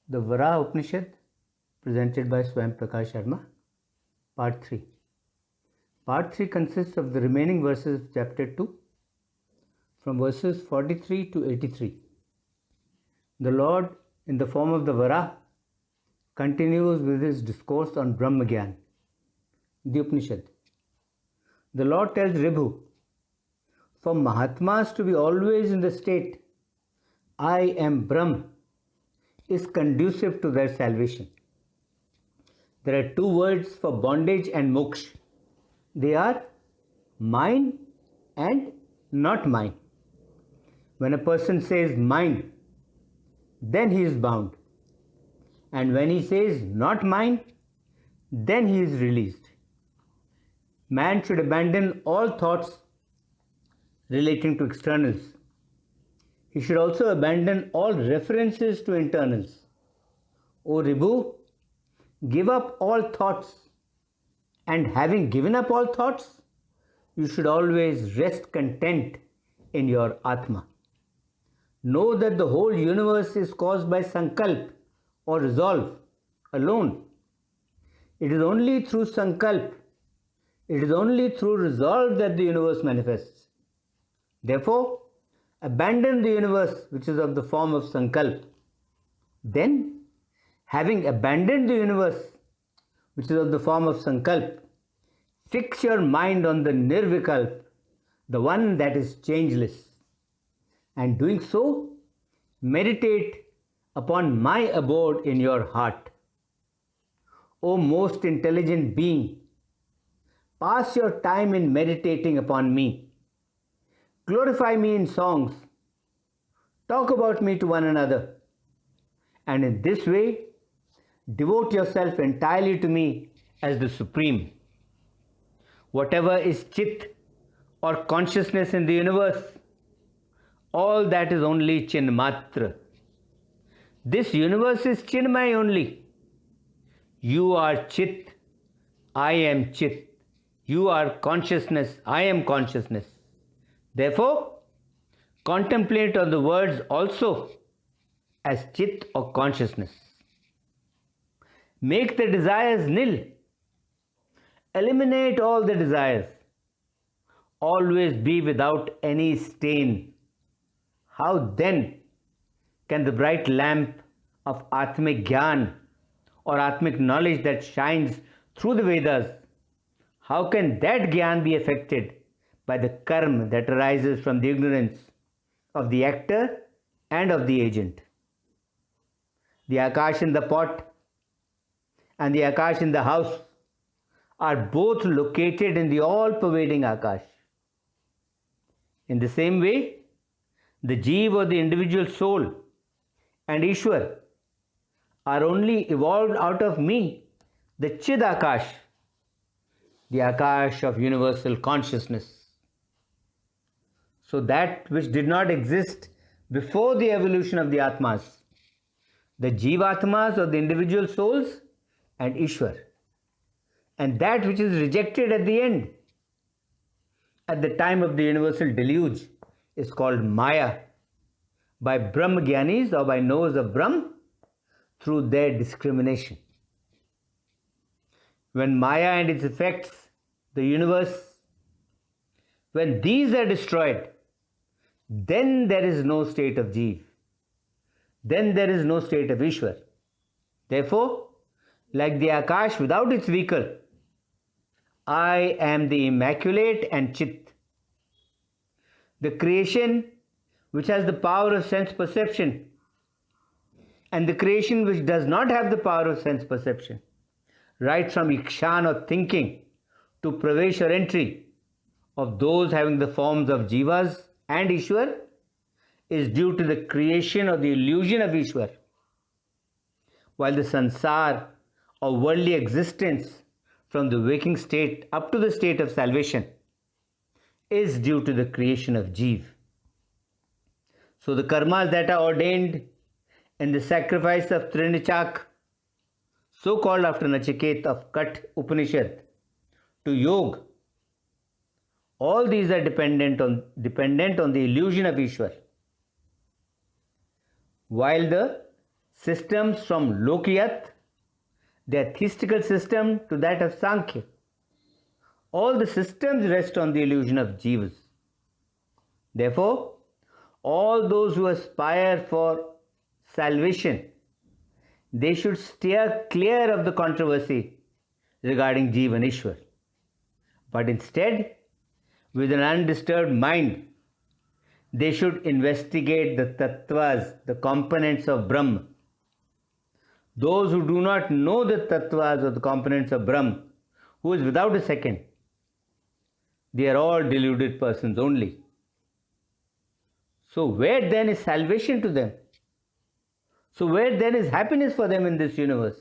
The Varaha Upanishad, presented by Svayam Prakash Sharma, Part 3. Part 3 consists of the remaining verses of Chapter 2, from verses 43 to 83. The Lord, in the form of the Varaha, continues with his discourse on Brahm Gyana, the Upanishad. The Lord tells Ribhu, for Mahatmas to be always in the state, I am Brahm, is conducive to their salvation. There are two words for bondage and moksha. They are mine and not mine. When a person says mine, then he is bound. And when he says not mine, then he is released. Man should abandon all thoughts relating to externals. He should also abandon all references to internals. O Ribhu, give up all thoughts, and having given up all thoughts, you should always rest content in your Atma. Know that the whole universe is caused by sankalp or resolve alone. It is only through sankalp, it is only through resolve that the universe manifests. Therefore, abandon the universe which is of the form of sankalp. Then, having abandoned the universe which is of the form of sankalp, fix your mind on the nirvikalp, the one that is changeless. And doing so, meditate upon my abode in your heart. O most intelligent being, pass your time in meditating upon me. Glorify me in songs. Talk about me to one another. And in this way, devote yourself entirely to me as the Supreme. Whatever is Chit or consciousness in the universe, all that is only Chinmatra. This universe is Chinmay only. You are Chit, I am Chit. You are consciousness, I am consciousness. Therefore, contemplate on the words also as Chit or consciousness. Make the desires nil. Eliminate all the desires. Always be without any stain. How then can the bright lamp of Atmic Gyan or Atmic knowledge that shines through the Vedas, how can that Gyan be affected by the karma that arises from the ignorance of the actor and of the agent? The Akash in the pot and the Akash in the house are both located in the all-pervading Akash. In the same way, the Jeev or the individual soul and Ishwar are only evolved out of me, the Chid Akash, the Akash of universal consciousness. So that which did not exist before the evolution of the Atmas, the Jivatmas or the individual souls and Ishwar, and that which is rejected at the end, at the time of the universal deluge, is called Maya by Brahm Gyanis or by knowers of Brahm through their discrimination. When Maya and its effects, the universe, when these are destroyed, then there is no state of Jeev. Then there is no state of Ishwar. Therefore, like the Akash without its vehicle, I am the Immaculate and Chit. The creation which has the power of sense perception and the creation which does not have the power of sense perception, right from Ikshan or thinking to Pravesh or entry of those having the forms of Jivas and Ishwar, is due to the creation or the illusion of Ishwar, while the sansar or worldly existence from the waking state up to the state of salvation is due to the creation of Jeev. So the karmas that are ordained in the sacrifice of Trinichak, so called after Nachiket of Kat Upanishad, to Yog, all these are dependent on the illusion of Ishwar. While the systems from Lokiyat, their theistical system, to that of Sankhya. All the systems rest on the illusion of jivas. Therefore, all those who aspire for salvation, they should steer clear of the controversy regarding Jiva and Ishwar, but instead, with an undisturbed mind, they should investigate the tattvas, the components of Brahma. Those who do not know the tattvas or the components of Brahma, who is without a second, they are all deluded persons only. So where then is salvation to them? So where then is happiness for them in this universe?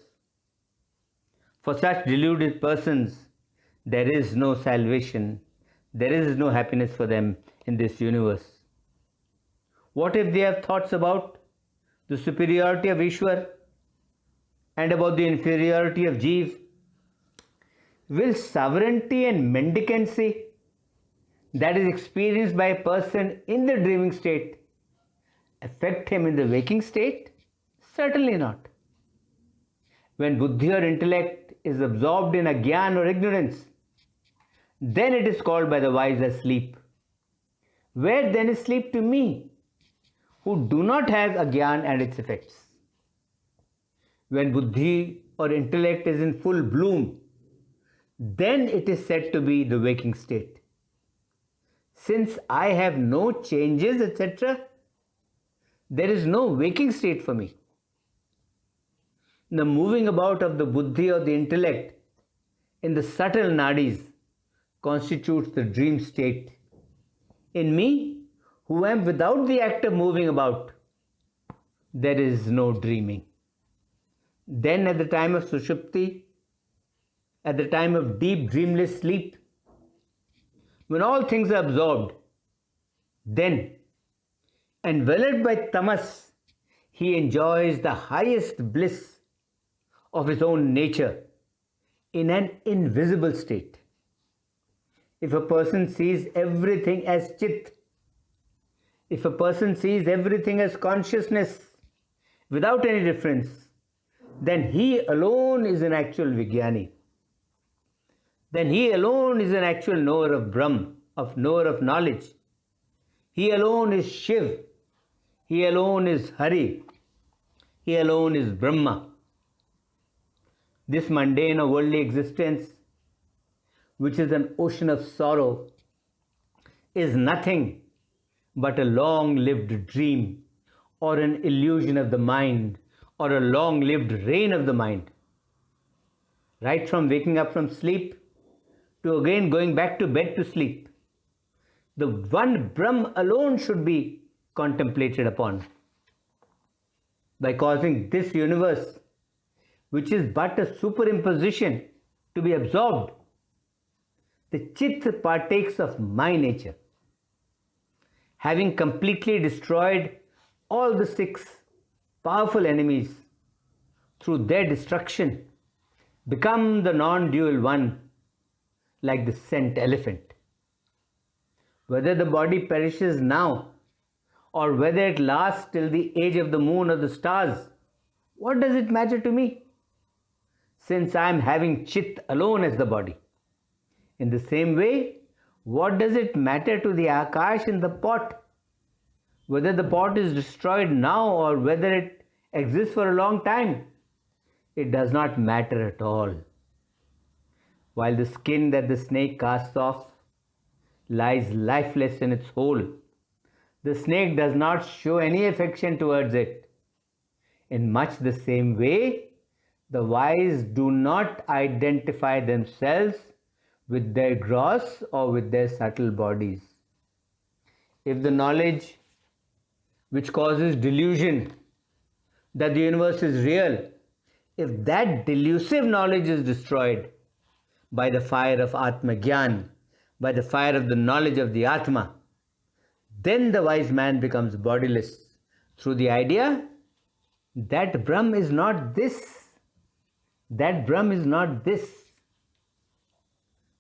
For such deluded persons, there is no salvation, there is no happiness for them in this universe. What if they have thoughts about the superiority of Ishwar and about the inferiority of Jeev? Will sovereignty and mendicancy that is experienced by a person in the dreaming state affect him in the waking state? Certainly not. When buddhi or intellect is absorbed in agyan or ignorance, then it is called by the wise as sleep. Where then is sleep to me, who do not have agyan and its effects? When buddhi or intellect is in full bloom, then it is said to be the waking state. Since I have no changes, etc., there is no waking state for me. The moving about of the buddhi or the intellect in the subtle nadis constitutes the dream state. In me, who am without the act of moving about, there is no dreaming. Then at the time of sushupti, at the time of deep dreamless sleep, when all things are absorbed, then, enveloped by tamas, he enjoys the highest bliss of his own nature in an invisible state. If a person sees everything as chit, if a person sees everything as consciousness without any difference, then he alone is an actual Vijnani. Then he alone is an actual knower of Brahm, knower of knowledge. He alone is Shiv. He alone is Hari. He alone is Brahma. This mundane or worldly existence, which is an ocean of sorrow, is nothing but a long-lived dream or an illusion of the mind or a long-lived reign of the mind. Right from waking up from sleep to again going back to bed to sleep, the one Brahm alone should be contemplated upon. By causing this universe, which is but a superimposition, to be absorbed, the Chit partakes of my nature. Having completely destroyed all the 6 powerful enemies through their destruction, become the non-dual one, like the scent elephant. Whether the body perishes now or whether it lasts till the age of the moon or the stars, what does it matter to me, since I am having Chit alone as the body? In the same way, what does it matter to the Akash in the pot, whether the pot is destroyed now or whether it exists for a long time? It does not matter at all. While the skin that the snake casts off lies lifeless in its hole, the snake does not show any affection towards it. In much the same way, the wise do not identify themselves with their gross or with their subtle bodies. If the knowledge which causes delusion that the universe is real, if that delusive knowledge is destroyed by the fire of Atma Gyan, by the fire of the knowledge of the Atma, then the wise man becomes bodiless through the idea that Brahm is not this, that Brahm is not this.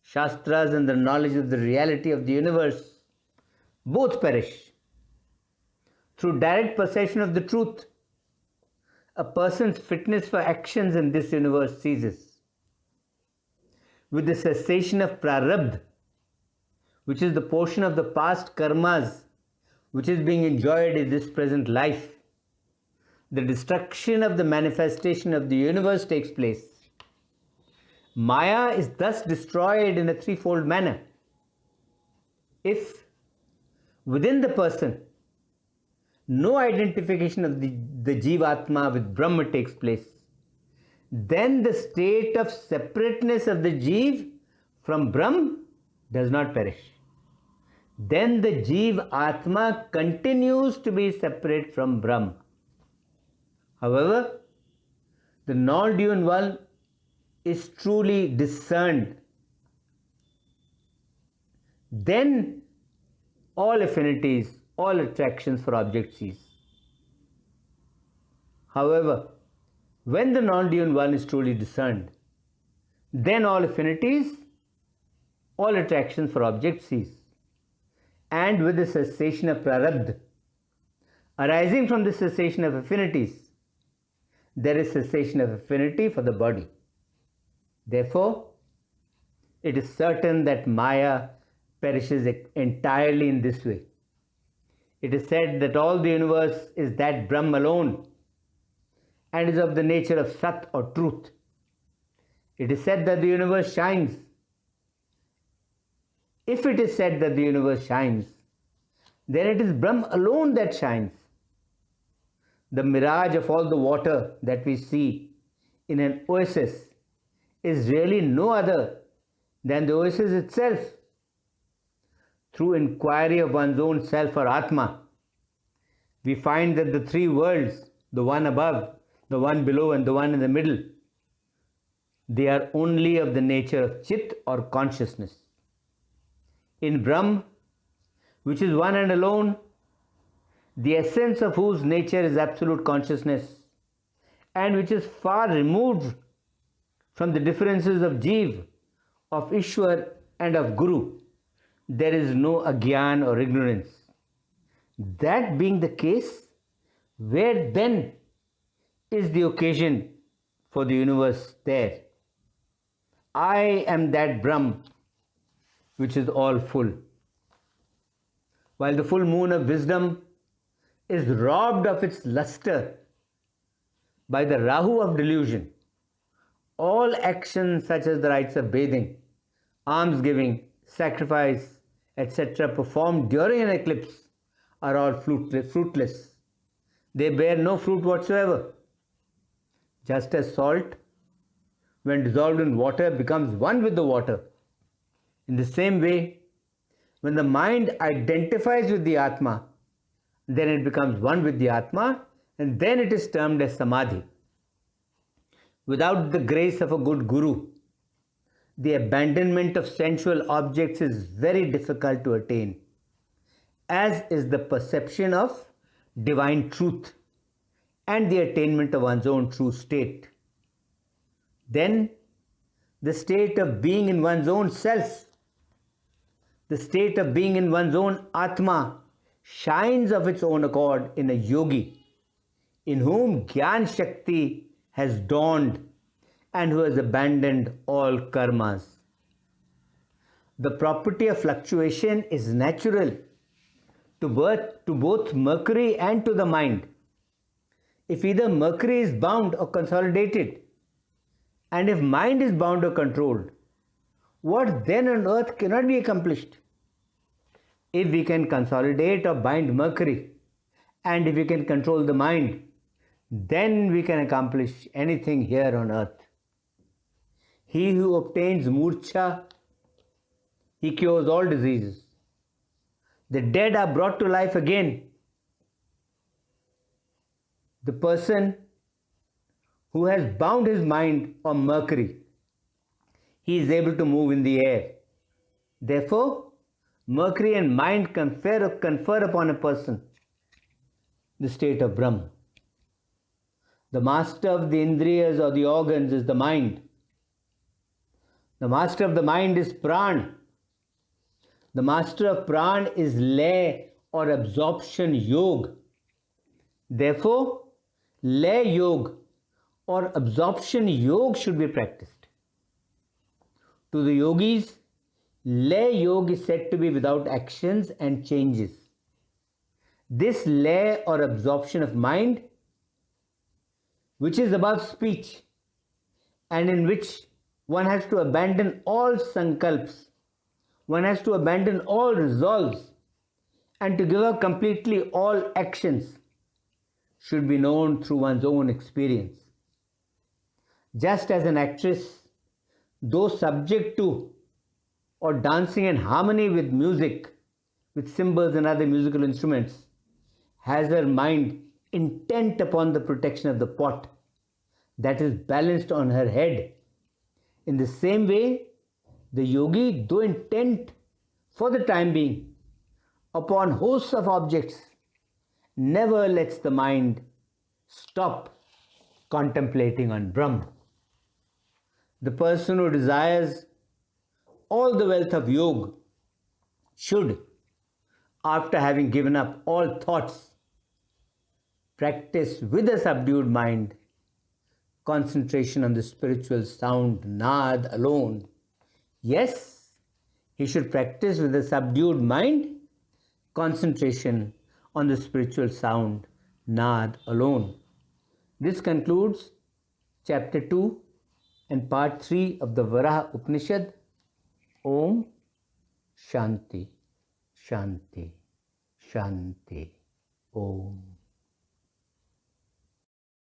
Shastras and the knowledge of the reality of the universe both perish. Through direct perception of the truth, a person's fitness for actions in this universe ceases. With the cessation of prarabdha, which is the portion of the past karmas which is being enjoyed in this present life, the destruction of the manifestation of the universe takes place. Maya is thus destroyed in a threefold manner. If within the person no identification of the Jivatma with Brahma takes place, then the state of separateness of the Jiv from Brahm does not perish. Then the Jiv Atma continues to be separate from Brahm. However, the non-dual one is truly discerned. Then all affinities, all attractions for objects cease. However, when the non-dual one is truly discerned, then all affinities, all attractions for objects cease. And with the cessation of prarabdha, arising from the cessation of affinities, there is cessation of affinity for the body. Therefore, it is certain that Maya perishes entirely in this way. It is said that all the universe is that Brahm alone and is of the nature of Sat or truth. It is said that the universe shines. If it is said that the universe shines, then it is Brahm alone that shines. The mirage of all the water that we see in an oasis is really no other than the oasis itself. Through inquiry of one's own self or Atma, we find that the three worlds, the one above, the one below, and the one in the middle, they are only of the nature of Chit or consciousness. In Brahm, which is one and alone, the essence of whose nature is absolute consciousness, and which is far removed from the differences of Jiv, of Ishwar, and of Guru, there is no agyan or ignorance. That being the case, where then is the occasion for the universe there? I am that Brahm which is all full. While the full moon of wisdom is robbed of its luster by the Rahu of delusion, all actions such as the rites of bathing, almsgiving, sacrifice, etc. performed during an eclipse are all fruitless. They bear no fruit whatsoever. Just as salt, when dissolved in water, becomes one with the water, in the same way, when the mind identifies with the Atma, then it becomes one with the Atma, and then it is termed as Samadhi. Without the grace of a good Guru, the abandonment of sensual objects is very difficult to attain, as is the perception of divine truth and the attainment of one's own true state. Then, the state of being in one's own self, the state of being in one's own Atma, shines of its own accord in a yogi, in whom Gyan Shakti has dawned and who has abandoned all karmas. The property of fluctuation is natural to both Mercury and to the mind. If either Mercury is bound or consolidated, and if mind is bound or controlled, what then on earth cannot be accomplished? If we can consolidate or bind Mercury, and if we can control the mind, then we can accomplish anything here on earth. He who obtains murcha, he cures all diseases. The dead are brought to life again. The person who has bound his mind on Mercury, he is able to move in the air. Therefore, Mercury and mind confer upon a person the state of Brahm. The master of the Indriyas or the organs is the mind. The master of the mind is Pran. The master of Pran is Lay or absorption Yog. Therefore, lay yoga or absorption yoga should be practiced. To the yogis, lay yoga is said to be without actions and changes. This lay or absorption of mind, which is above speech and in which one has to abandon all sankalps, one has to abandon all resolves and to give up completely all actions, should be known through one's own experience. Just as an actress, though subject to or dancing in harmony with music, with cymbals and other musical instruments, has her mind intent upon the protection of the pot that is balanced on her head. In the same way, the yogi, though intent for the time being upon hosts of objects, never lets the mind stop contemplating on Brahm. The person who desires all the wealth of yoga should, after having given up all thoughts, practice with a subdued mind concentration on the spiritual sound nad alone. Yes, he should practice with a subdued mind concentration on the spiritual sound nad alone. This concludes chapter 2 and part 3 of the Varaha Upanishad. Om Shanti, Shanti, Shanti. Om.